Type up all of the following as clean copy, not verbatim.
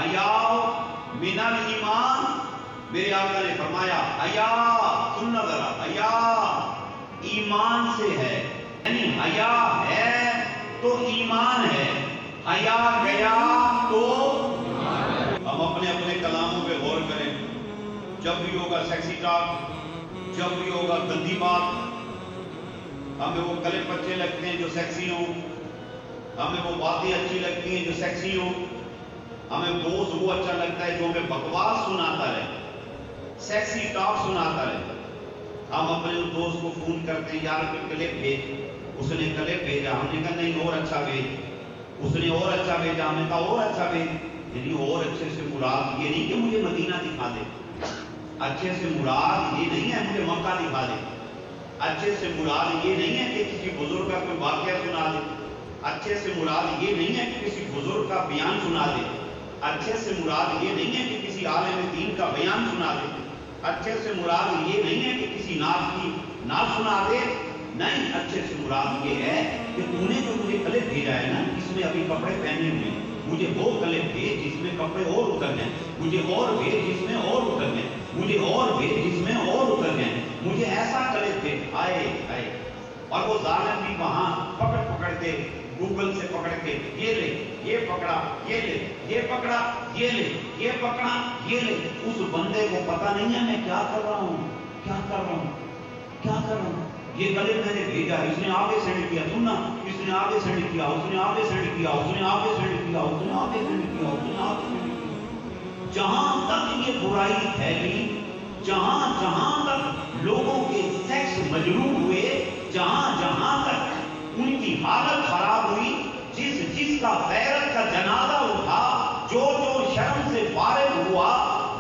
حیا من الایمان، میرے آقا نے فرمایا حیا، سننا ذرا، حیا ایمان سے ہے، یعنی حیا ہے تو ایمان ہے، حیا گیا تو ہم اپنے اپنے کلاموں پہ غور کریں. جب بھی ہوگا سیکسی ٹاک، جب بھی ہوگا گندی بات، ہمیں وہ کلپ اچھے لگتے ہیں جو سیکسی ہوں، ہمیں وہ باتیں اچھی لگتی ہیں جو سیکسی ہوں، ہمیں دوست وہ اچھا لگتا ہے جو ہمیں بکواس سناتا رہے، سیکسی ٹاک سناتا رہے. ہم اپنے اس دوست کو فون کرتے ہیں، یار کوئی کلپ بھیج، اس نے کلپ بھیجا، ہم نے کہا نہیں اور اچھا بھیج، اس نے اور اچھا بھیجا، ہم نے کہا اور اچھا بھیج. یعنی اور اچھے سے مراد یہ نہیں کہ مجھے مدینہ دکھا دے، اچھے سے مراد یہ نہیں ہے مجھے مکہ دکھا دے، اچھے سے مراد یہ نہیں ہے کہ کسی بزرگ کا کوئی واقعہ سنا دے، اچھے سے مراد یہ نہیں ہے کہ کسی بزرگ کا بیان سنا دے، اچھے سے مراد یہ نہیں ہے کہ کسی عالم دین کا بیان سنا دے، اچھے سے مراد یہ نہیں ہے کہ کسی نعت کی نعت سنا دے. نہیں، اچھے سے مراد یہ ہے کہ تو نے جو مجھے کلپ بھیجا ہے نا، اس میں ابھی کپڑے پہنے ہوئے ہیں، مجھے وہ کلپ بھیج جس میں کپڑے اور اتر جائیں، مجھے اور بھیج جس میں اور اتر جائیں، مجھے اور بھیج جس میں اور اتر جائیں، مجھے ایسا کلپ بھیج. آئے آئے. اور وہ ظالم بھی وہاں پکڑ کے گوگل سے پکڑ کے یہ لے، یہ پکڑا، یہ لے، یہ پکڑا، یہ لے، یہ پکڑا، یہ لے. اس بندے کو پتہ نہیں ہے میں کیا کر رہا ہوں، کیا کر رہا ہوں، کیا کر رہا ہوں. یہ کلپ میں نے بھیجا، اس نے آگے سینڈ کیا، سننا، اس نے آگے سینڈ کیا، اس نے آگے سینڈ کیا، اس نے آگے سینڈ کیا، اس نے آگے سینڈ کیا، اس نے آگے سینڈ کیا. جہاں تک یہ برائی پھیلی، جہاں جہاں تک لوگوں کے سیکس مجروح ہوئے، جہاں جہاں تک ان کی حالت خراب ہوئی، جس کا غیرت کا جنازہ اٹھا، جو شرم سے فارغ ہوا،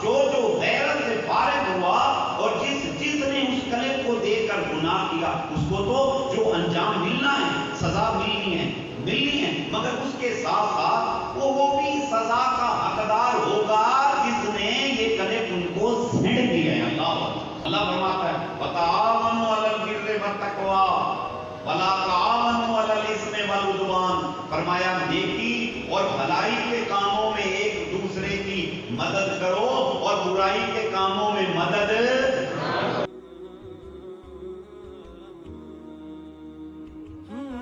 جو غیرت سے فارغ ہوا، اور جس نے اس کلپ کو دیکھ کر گناہ کیا، اس کو تو جو انجام ملنا ہے، سزا ملنی ہے، مگر اس کے ساتھ ساتھ وہ بھی سزا کا حقدار ہوگا جس نے یہ کلپ ان کو سینڈ کیا ہے. اللہ فرماتا ہے وَتَعَاوَنُوا عَلَى الْبِرِّ وَالتَّقْوَىٰ وَلَا تَعَاوَنُوا عَلَى الْإِثْمِ وَالْعُدْوَانِ. فرمایا نیکی اور بھلائی کے کاموں میں ایک دوسرے کی مدد کرو اور برائی کے کاموں میں مدد